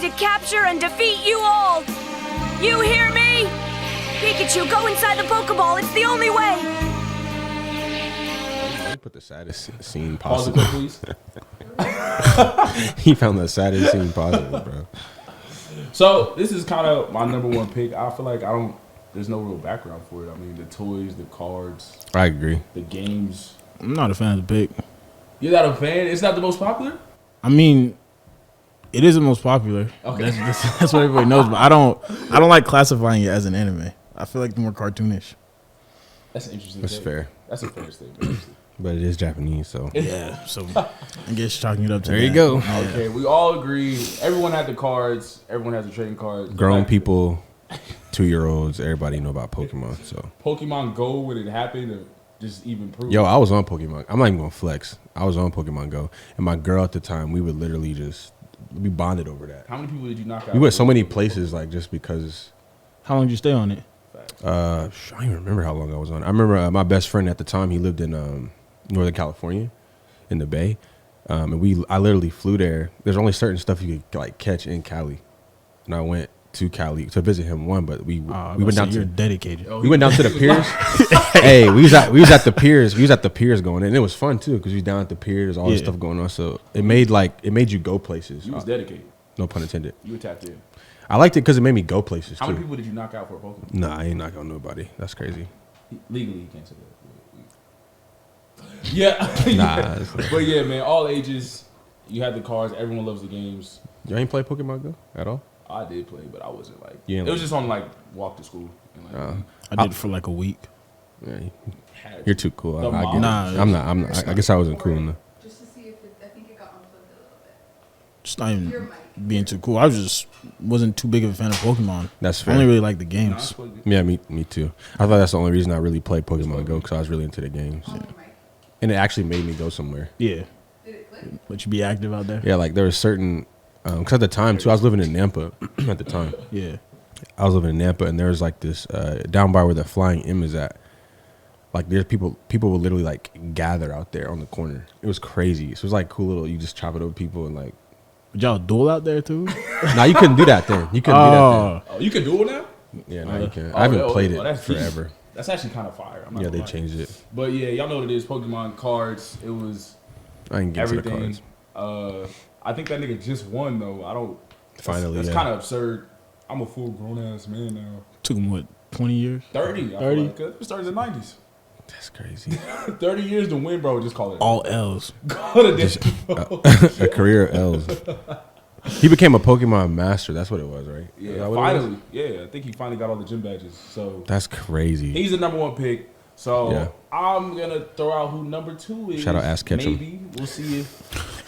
going to capture and defeat you all. You hear me? Pikachu, go inside the Pokeball. It's the only way. Put the saddest scene possible. Pause it, please. He found the saddest scene possible, bro. So this is kind of my number one pick. I feel like there's no real background for it. I mean, the toys, the cards. I agree. The games. I'm not a fan of the pick. You're not a fan? It's not the most popular? I mean, it is the most popular. Okay. That's what everybody knows. But I don't like classifying it as an anime. I feel like it's more cartoonish. That's an interesting That's take. fair. That's a fair statement. But it is Japanese, so. Yeah. So I guess chalking it up to There that. you go. Okay, we all agree. Everyone had the cards. Everyone has the trading cards. Grown Like, people, 2-year-olds, everybody know about Pokemon, so. Pokemon Go, when it happened, to just even prove. Yo, I was on Pokemon. I'm not even gonna flex. I was on Pokemon Go, and my girl at the time, we would literally we bonded over that. How many people did you knock out? We went so many places, like just because. How long did you stay on it? I don't even remember how long I was on. I remember my best friend at the time. He lived in Northern California, in the Bay, and I literally flew there. There's only certain stuff you could like catch in Cali, and I went to Cali to visit him. We went down to dedicated. we went down to the piers. Hey, we was at the piers. We was at the piers going in. It was fun too because we was down at the piers. There's all this stuff going on. So it made you go places. You was dedicated. No pun intended. You were tapped in. I liked it because it made me go places How too. many people did you knock out for a Pokemon? Nah, I ain't knocking on nobody. That's crazy. Legally, you can't say that. Yeah. Nah. But yeah, man, all ages. You had the cards. Everyone loves the games. You ain't play Pokemon Go at all? I did play, but I wasn't like. You It ain't was like- just on like walk to school. And, like, I did it for like a week. Yeah, had- you're too cool. The I get it. Nah, I'm not. I guess I wasn't cool enough. Just to see if I think it got unplugged a little bit. Just not Your even mic. being too cool. I wasn't too big of a fan of Pokemon. That's I fair. only really like the Nah, games. that's what- Yeah, me too. I thought that's the only reason I really played Pokemon Go because I was really into the games, On the mic. and it actually made me go somewhere. Yeah, Did it click? let you be active out there. Yeah, like there was certain. Because at the time too, I was living in Nampa. At the time, Yeah, I was living in Nampa, and there was like this down by where the Flying M is at. Like there's people would literally like gather out there on the corner. It was crazy. So it was like cool little. You just chop it over people and like. but y'all duel out there too. Nah, you couldn't do that then. You couldn't do that Oh, you can do it now? then. Yeah, no, you can't. I haven't played it that's deep. forever. That's actually kind of fire. I'm not Yeah, gonna they lie. changed it. But yeah, y'all know what it is. Pokemon cards. It was I didn't get to the everything. cards. I think that nigga just won though. I don't. Finally, that's yeah. kind of absurd. I'm a full grown ass man now. Took them what 20 years. 30. I 30? feel like, 'cause it started in the 90s. That's crazy. 30 years to win, bro. Just call it. All L's. Call it this. A career of L's. He became a Pokemon master. That's what it was, right? Is Yeah, that what it was? finally. Yeah, I think he finally got all the gym badges. So That's crazy. he's the number one pick. So Yeah. I'm gonna throw out who number 2 is. Shout out Ass Ketchum. Maybe we'll see if.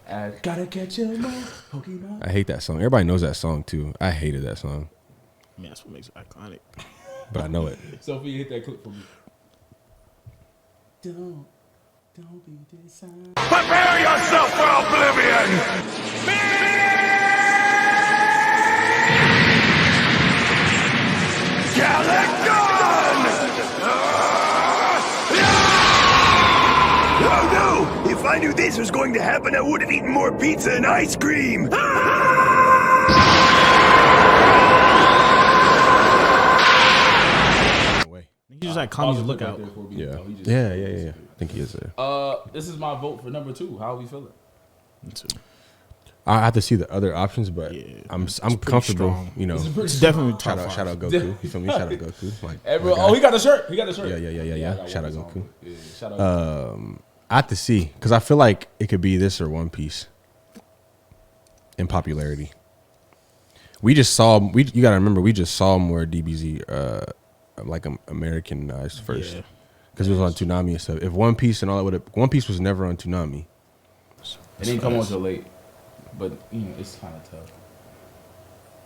I gotta catch him all, Pokemon. I hate that song. Everybody knows that song too. I hated that song, I mean, that's what makes it iconic. but I know it. Sophia, hit that clip for me. Don't be disappointed. Prepare yourself for oblivion! Calicon! Oh no! If I knew this was going to happen, I would have eaten more pizza and ice cream! Way. You just like Kami's lookout. Yeah. Yeah. I think he is there. This is my vote for number 2. How are we feeling? I have to see the other options, but Yeah, I'm pretty comfortable. strong. You know, It's definitely top shout out five. Goku. You feel me? Shout out Goku. Like, Everyone, my guy. he got the shirt. He got the shirt. Yeah. I got Shout one out song. Goku. Yeah, shout out. I have to see because I feel like it could be this or One Piece in popularity. We just saw. You gotta remember, we just saw more DBZ like Americanized first Yeah. because it was on Toonami and stuff. If One Piece and all that would have, One Piece was never on Toonami. It didn't come on till late, but it's kind of tough.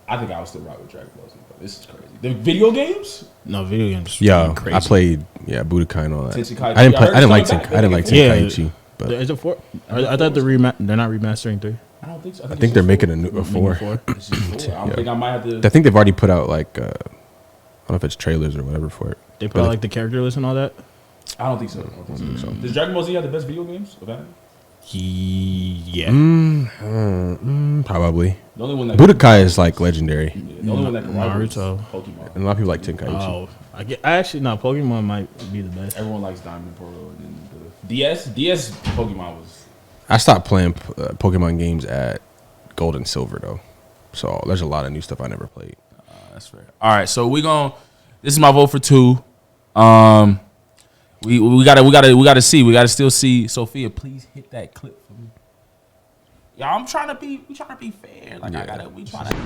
I think I would still rock with Dragon Ball Z, but this is crazy. The video games? No, video games. Yeah, crazy. I played Budokai and all that. Tenkaichi. I didn't play. I heard I didn't like it's coming back. I didn't like Yeah. Tenkaichi, but Is it 4? I thought they're not remastering 3. I don't think so. I think they're making a 4. 4. It's just 4. I think I might have to. I think they've already put out like I don't know if it's trailers or whatever for it. They put But out like the character list and all that. I don't think so. Does Dragon Ball Z have the best video games of anime? Yeah. Probably. The only one that Budokai is like legendary, the only one that can rival is Naruto. Pokemon. and a lot of people like Tenkaichi. Oh, I actually no. Pokemon might be the best. Everyone likes Diamond Pearl and then the DS Pokemon was. I stopped playing Pokemon games at Gold and Silver though, so there's a lot of new stuff I never played. That's fair. All right, so this is my vote for 2. We gotta see. We gotta still see. Sophia, please hit that clip for me. Y'all, we trying to be fair. Like we trying to.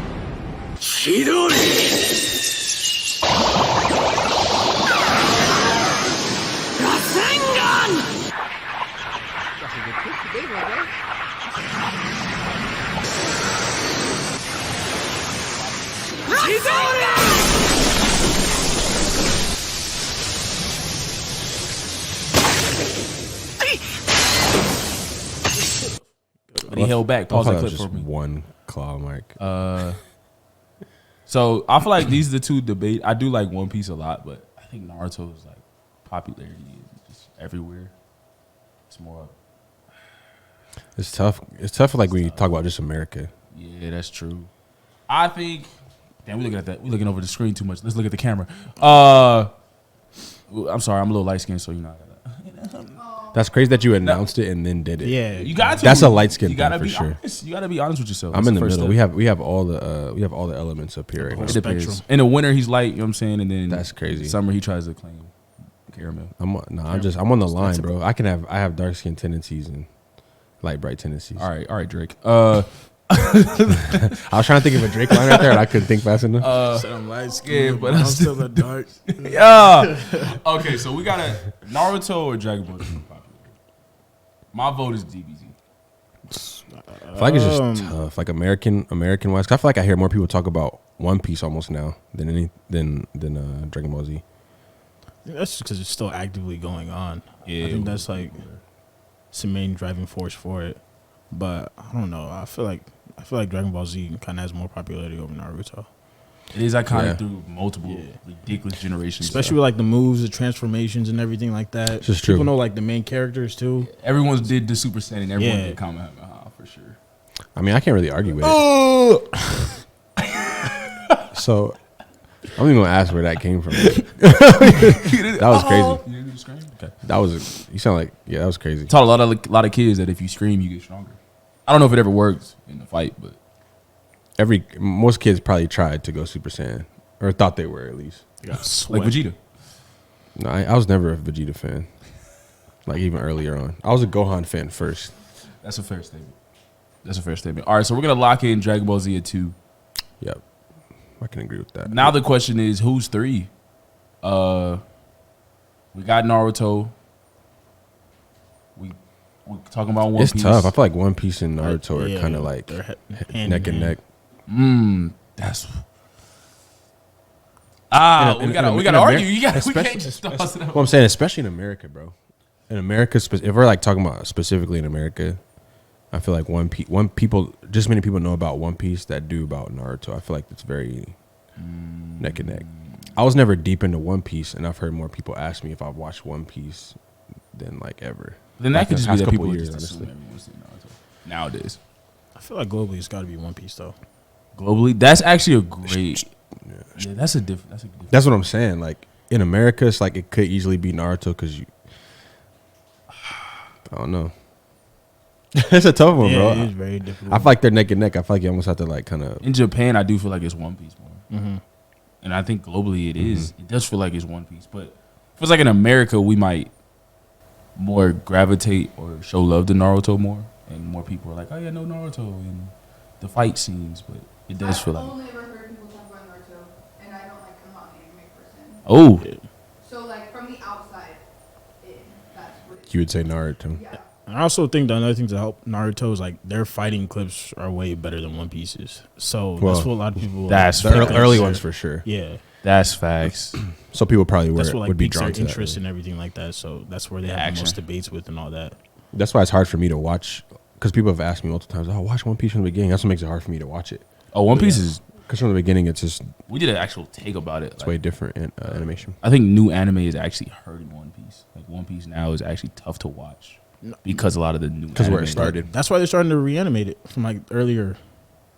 But he held back. Pause I that thought it clip was for just me. one claw mark. So I feel like these are the two debate. I do like One Piece a lot, but I think Naruto is like popularity is just everywhere. It's more. It's tough. It's tough. Like when you talk about just America. Yeah, that's true. I think. Damn, we looking at that. We looking over the screen too much. Let's look at the camera. I'm sorry. I'm a little light skinned, so you know. That's crazy that you announced it and then did it. Yeah, You got to. That's a light skin You gotta thing for be sure. honest. You gotta be honest with yourself. I'm That's in the first middle. step. We have all the elements up here right now. It depends. spectrum. In the winter, he's light. You know what I'm saying? And then That's crazy. Summer, he tries to claim caramel. I'm on the line, bro. I have dark skin tendencies and light bright tendencies. All right, Drake. I was trying to think of a Drake line right there, and I couldn't think fast enough. Said I'm light yeah, skinned, but but I'm I'm still the dark. Yeah. Okay, so we got a Naruto or Dragon Ball Z popular. My vote is DBZ. I feel like it's just tough, like American wise. 'Cause I feel like I hear more people talk about One Piece almost now than Dragon Ball Z. That's because it's still actively going on. Yeah, I think that's like it's the main driving force for it. But I don't know. I feel like Dragon Ball Z kind of has more popularity over Naruto, It is iconic Yeah. through multiple ridiculous generations. especially with like the moves, the transformations, and everything like that. This is People true. know like the main characters too. Everyone did the Super Saiyan. Everyone Yeah. did Kamehameha for sure. I mean, I can't really argue with it. Oh, So I'm even gonna ask where that came from. That was crazy. You didn't do the scream? Okay. That was you sound like that was crazy. Taught a lot of kids that if you scream, you get stronger. I don't know if it ever works in the fight, but Most kids probably tried to go Super Saiyan or thought they were at least. like Vegeta. No, I was never a Vegeta fan. Like even earlier on, I was a Gohan fan first. That's a fair statement. All right, so we're gonna lock in Dragon Ball Z at 2. Yep, I can agree with that. Now the question is, who's 3? We got Naruto. We talking about One It's Piece. tough. I feel like One Piece and Naruto are Yeah, kind of like they're hand in neck and hand. neck. That's In we gotta Amer- argue. We can't especially- just toss it out. Well, I'm saying especially in America, bro. In America, if we're like talking about specifically in America, I feel like just many people know about One Piece that do about Naruto. I feel like it's very neck and neck. I was never deep into One Piece, and I've heard more people ask me if I've watched One Piece than like ever. Then that Like, could the just be past that couple people years, just assume honestly. everyone's seen Naruto nowadays. I feel like globally it's got to be One Piece though. Globally, that's actually a great. Yeah, that's a different. That's what I'm saying. Like in America, it's like it could easily be Naruto because I don't know. It's a tough one, bro. Yeah, it is very difficult. I feel like they're neck and neck. I feel like you almost have to like kind of. In Japan, I do feel like it's One Piece more, and I think globally it is. It does feel like it's One Piece, but it feels like in America we might more gravitate or show love to Naruto more, and more people are like, "Oh yeah, no Naruto," and the fight scenes. But it does feel I've like, only ever heard people talk about Naruto, and I don't like. I'm not an anime person. oh, So like from the outside, that's what. You would say Naruto. Yeah. I also think that another thing to help Naruto is like their fighting clips are way better than One Piece's. So Well, that's what a lot of people. that's The fair. early ones for sure. Yeah, that's facts. So people probably that's what like would be piques their drawn to interest that. and everything like that. So that's where they have Action. the most debates with and all that. That's why it's hard for me to watch because people have asked me multiple times, "Oh, watch One Piece from the beginning." That's what makes it hard for me to watch it Oh, One Piece is. because from the beginning it's just We did an actual take about it. it's way different in animation. I think new anime is actually hurting One Piece. Like One Piece now is actually tough to watch. because a lot of the new Because where it anime- started. That's why they're starting to reanimate it from like earlier.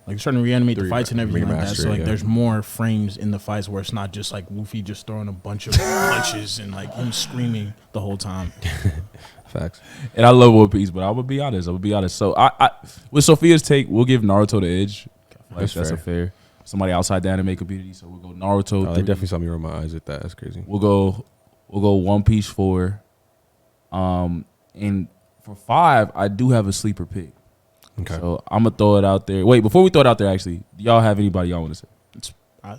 Like they're starting to reanimate the fights and everything like that. So like there's more frames in the fights where it's not just like Luffy just throwing a bunch of punches and like him screaming the whole time. Facts. And I love One Piece, but I'm gonna be honest. So I with Sophia's take, we'll give Naruto the edge. Like, that's a fair. Somebody outside the anime community, so we'll go Naruto. Oh, they definitely saw me roll my eyes at that. That's crazy. We'll go One Piece 4. And for 5, I do have a sleeper pick. Okay. So I'm gonna throw it out there. Wait, before we throw it out there, actually, do y'all have anybody y'all want to say?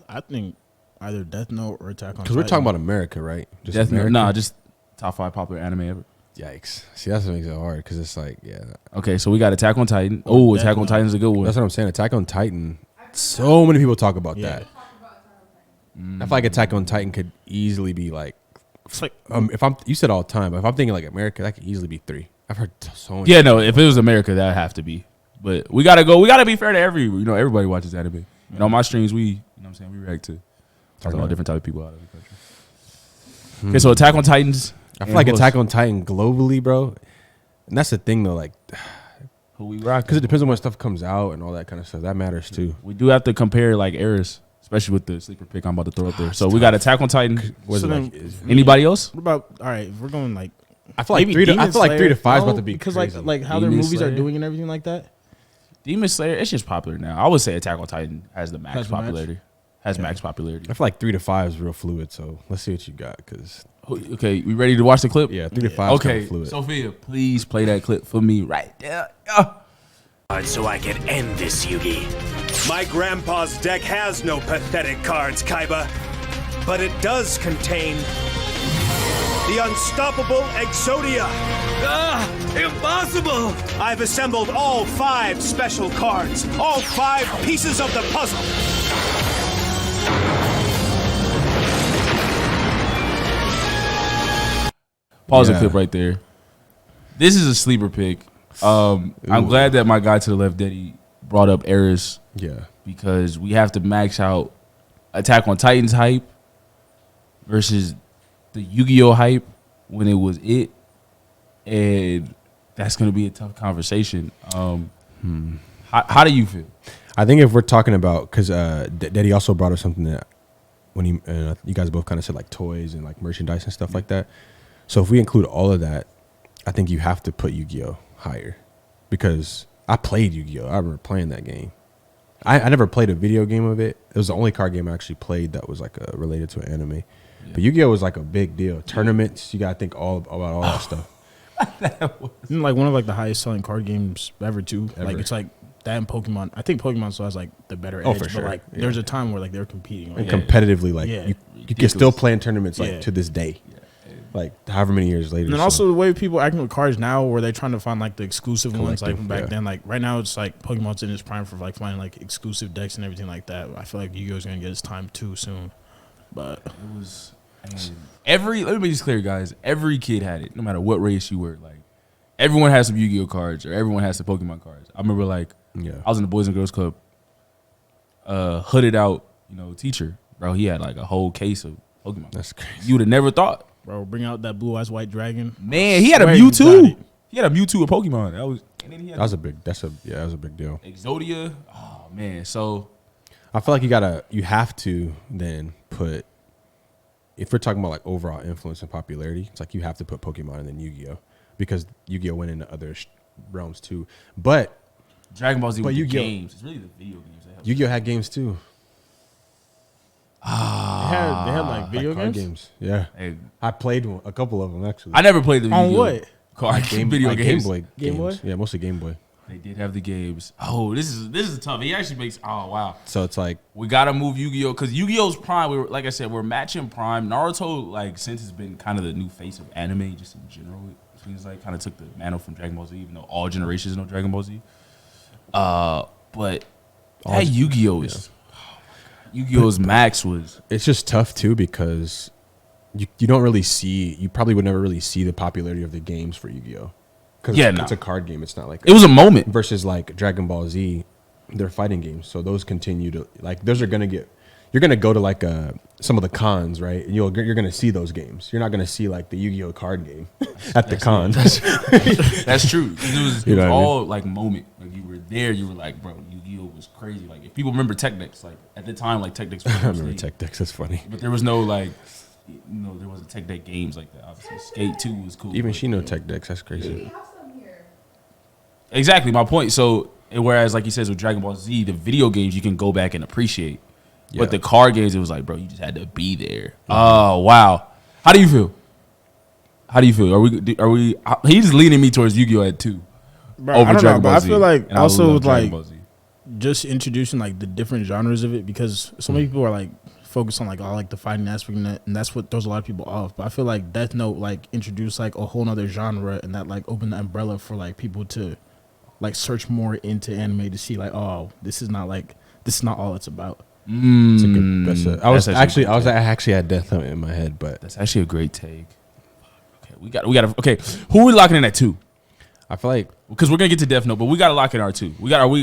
I think either Death Note or Attack on Titan. Because we're talking about America, right? Just Death Note? America? Nah, just top 5 popular anime ever. Yikes. See, that's what makes it hard. Because it's like, yeah. Okay, so we got Attack on Titan. Oh, Death Attack on Note. Titan's a good one. That's what I'm saying. Attack on Titan. So many people talk about that. I feel like Attack on Titan could easily be like, It's like you said all the time, but if I'm thinking like America, that could easily be 3. I've heard so much. Yeah, no, if it was America, that'd have to be. But we gotta be fair to everybody watches anime. And on my streams, we react to all different type of people out of the country. Okay, so Attack on Titans. I feel like Attack on Titan globally, bro. And that's the thing though, like, Who we rock? because it depends on when stuff comes out and all that kind of stuff. That matters too. We do have to compare like eras, especially with the sleeper pick I'm about to throw up there. So we got Attack on Titan. Was So it then- like, Anybody else? what about all right? If we're going like I feel like maybe 3 to Demon 3 to Slayer? 5 is about No, to be because crazy. like how their Demon movies Slayer? are doing and everything like that. Demon Slayer. It's just popular now. I would say Attack on Titan has the max Has the match? popularity. Has max popularity. I feel like 3 to 5 is real fluid. So let's see what you got. Because Okay, we ready to watch the clip? yeah, 3 to 5 is Okay, kind of fluid. Sophia, please play that clip for me right there. So I can end this, Yugi. My grandpa's deck has no pathetic cards, Kaiba. But it does contain the unstoppable Exodia. Impossible! I've assembled all 5 special cards, all 5 pieces of the puzzle. Pause the Yeah. clip right there. This is a sleeper pick. I'm glad that my guy to the left, Daddy, brought up Eris Yeah. because we have to max out Attack on Titan's hype versus the Yu-Gi-Oh hype when it was it, and that's going to be a tough conversation. How do you feel? I think if we're talking about, because Daddy also brought up something that when you guys both kind of said like toys and like merchandise and stuff like that. So if we include all of that, I think you have to put Yu-Gi-Oh higher, because I played Yu-Gi-Oh. I remember playing that game. I never played a video game of it. It was the only card game I actually played that was like related to an anime. But Yu-Gi-Oh was like a big deal. Tournaments, you gotta think about all that stuff. Isn't it like one of like the highest selling card games ever too? Ever. Like it's like that and Pokemon. I think Pokemon still has like the better Oh, edge. for but sure. like Yeah. there's a time where like they're competing. And Like, competitively, like Yeah. you can still play in tournaments like Yeah. to this day. Like however many years later. And then so- also the way people acting with cards now, where they're trying to find like the exclusive ones, like Collective, from back yeah. then. Like right now, it's like Pokemon's in its prime for like finding like exclusive decks and everything like that. I feel like Yu-Gi-Oh's gonna get its time too soon. But It was let me be just clear, guys. Every kid had it, no matter what race you were. Like everyone had some Yu-Gi-Oh cards, or everyone had some Pokemon cards. I remember like Yeah. I was in the Boys and Girls Club, hooded out, teacher, bro. He had like a whole case of Pokemon. That's crazy. You would have never thought, bro, bring out that blue eyes white dragon. man. He had a Swear you got Mewtwo. it. He had a Mewtwo of Pokemon. And then he had That was a big deal. Exodia. Oh man, so I feel like you have to then put, if we're talking about like overall influence and popularity, it's like you have to put Pokemon and then Yu-Gi-Oh, because Yu-Gi-Oh went into other realms too. But Dragon Ball Z But with the Yu-Gi-Oh! games. It's really the video games that help. Yu-Gi-Oh had games too. They had like video Like card games. Yeah. Hey, I played a couple of them actually. I never played the On Yu-Gi-Oh what? card video like games. Game Boy. Game games. Boy? Yeah, mostly Game Boy. They did have the games. Oh, this is tough. He actually makes. Oh wow. So it's like, We gotta move Yu-Gi-Oh because Yu-Gi-Oh's prime. Like I said, we're matching prime. Naruto, like since has been kind of the new face of anime, just in general. It seems like kind of took the mantle from Dragon Ball Z, even though all generations know Dragon Ball Z. But that Yu-Gi-Oh is Yu-Gi-Oh's max was. it's just tough too, because you don't really see, you probably would never really see the popularity of the games for Yu-Gi-Oh. Because it's a card game. It's not like It was a moment. versus like Dragon Ball Z, they're fighting games. So those continue to, like, those are gonna get, you're gonna go to like a some of the cons, right? And you're gonna see those games. You're not gonna see like the Yu-Gi-Oh card game at the con. That's true. It was all like moment. Like you were there, you were like, bro, Yu-Gi-Oh was crazy. Like if people remember Tech Decks, like at the time, like Tech Decks. I remember Tech Decks. That's funny. But there was no like, there wasn't Tech Deck games like that. Obviously, Skate 2 was cool. Even she know Tech Decks. That's crazy. We have some here. Exactly my point. So whereas like he says with Dragon Ball Z, the video games you can go back and appreciate. But the card games, it was like, bro, you just had to be there. Oh, wow. How do you feel? Are we? He's leaning me towards Yu-Gi-Oh at 2 Bro, over I don't Dragon know, Ball but Z. I feel like And I also love with Dragon like Ball Z. just introducing like the different genres of it, because so many people are like focused on like all like the fighting aspect and that's what throws a lot of people off. But I feel like Death Note like introduced like a whole nother genre, and that like opened the umbrella for like people to like search more into anime to see like, oh, this is not all it's about. It's a good, I was actually had Death Note in my head, but That's actually a great take. Okay, we got. Okay, who are we locking in at 2? I feel like Because we're gonna get to Death Note, but we gotta lock in our 2.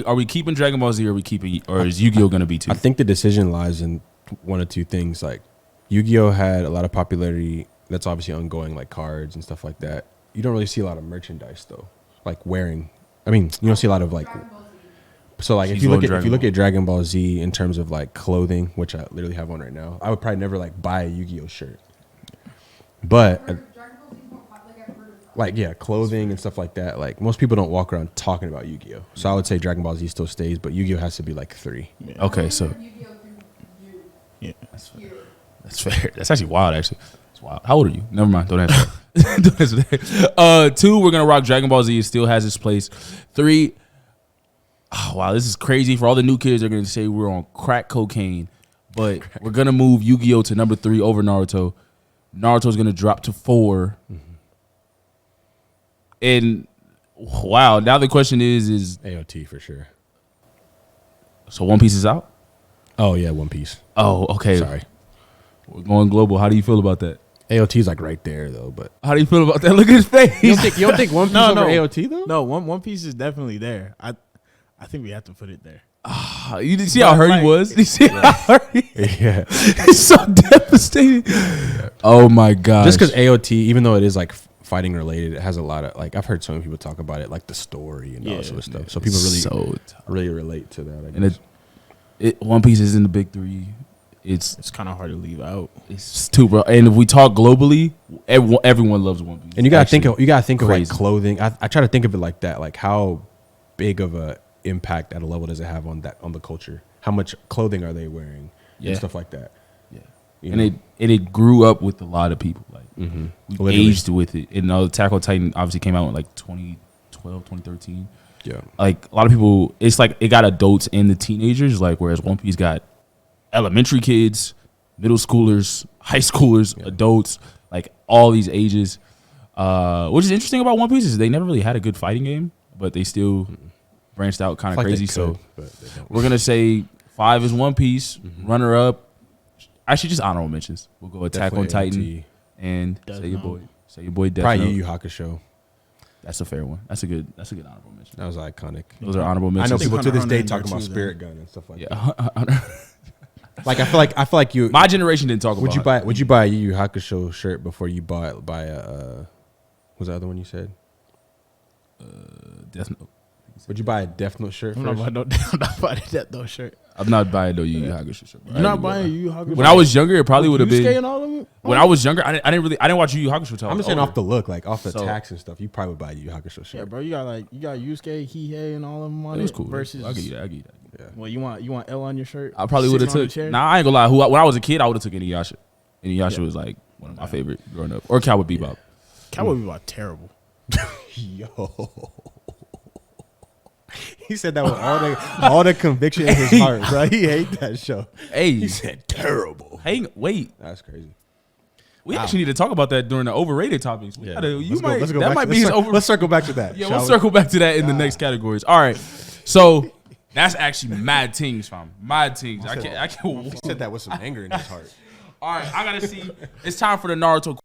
Are we keeping Dragon Ball Z, or is Yu-Gi-Oh gonna be 2? I think the decision lies in one of two things. Like Yu-Gi-Oh had a lot of popularity that's obviously ongoing, like cards and stuff like that. You don't really see a lot of merchandise though, like wearing. I mean, you don't see a lot of like. So like if you look at Dragon Ball Z in terms of like clothing, which I literally have on right now, I would probably never like buy a Yu-Gi-Oh shirt. But like yeah, clothing and stuff like that. Like most people don't walk around talking about Yu-Gi-Oh. So I would say Dragon Ball Z still stays, but Yu-Gi-Oh has to be like 3. Okay, so Yeah, that's fair. That's actually wild. Actually, it's wild. How old are you? Never mind. Don't answer that. Don't answer that. 2, we're gonna rock Dragon Ball Z. It still has its place. 3. Oh, wow, this is crazy. For all the new kids, they're going to say we're on crack cocaine. But we're going to move Yu-Gi-Oh! To number 3 over Naruto. Naruto's going to drop to 4. And, wow, now the question is... AOT for sure. So One Piece is out? Oh, yeah, One Piece. Oh, okay. Sorry. We're going global. How do you feel about that? AOT's like right there, though. But How do you feel about that? Look at his face. you don't think One Piece No, over no. AOT, though? no, One Piece is definitely there. I think we have to put it there. You didn't see how hurt he was? You see how hurt he Yeah. It's so devastating. Oh, my God. Just because AOT, even though it is like fighting related, it has a lot of like I've heard so many people talk about it, like the story and all that sort of stuff. So people really relate to that. I guess. And One Piece is in the big 3. It's kind of hard to leave out. It's too, bro. And if we talk globally, everyone loves One Piece. And you gotta think of like crazy. clothing. I try to think of it like that. Like how big of a impact at a level does it have on the culture? How much clothing are they wearing? Yeah. And stuff like that. Yeah. You And know? it grew up with a lot of people. Like we Literally. aged with it. And Attack on Titan obviously came out in like 2012, 2013. Yeah. Like a lot of people, it's like it got adults and the teenagers. Like whereas One Piece got elementary kids, middle schoolers, high schoolers, adults, like all these ages. Which is interesting about One Piece is they never really had a good fighting game, but they still branched out kind of crazy. So we're gonna say 5 is One Piece. Runner up, actually just honorable mentions. We'll go Attack on Titan AOT. and say your boy Death Probably Note. Yu Yu Hakusho. That's a fair one. That's a good honorable mention. That was iconic. Those are honorable I mentions. know people to this Hunter day in talking there about too, Spirit Gun and stuff like that. Yeah. Like I feel like you. My generation didn't talk about. Would you buy a Yu Yu Hakusho shirt before you buy a? What was the other one you said? Death Note? Would you buy a Death Note shirt I'm first? not buying that though shirt. I'm not buying no Yu Yu Hakusho shirt. Bro. You're not buying Yu Yu Hakusho. When I was younger, it probably would have Yusuke been. and all of them? When I was younger, I didn't watch Yu Yu Hakusho till I I'm was just saying older. off the look, like off the So- tax and stuff. You probably would buy a Yu Yu Hakusho shirt. Yeah, bro, you got Yusuke, Hihei, and all of them on It it. was cool. Versus, I'll give you that. Yeah. well, you want L on your shirt? I probably would have Sitting on took. the chair? Nah, I ain't gonna lie. When I was a kid, I would have took Inuyasha. Inuyasha was like one of my favorite growing up, or Cowboy Bebop. Cowboy Bebop terrible. Yo. He said that with all the conviction in his heart, bro. He hate that show. Hey, He said terrible. hey, wait. That's crazy. We actually need to talk about that during the overrated topics. We gotta- Let's go that back might to- be let's his cir- over. Let's circle back to that. Yeah, shall we'll we? circle back to that in the next categories. All right, so that's actually mad things, fam. Mad things. I can't. He said that with some anger in his heart. All right, I gotta see. It's time for the Naruto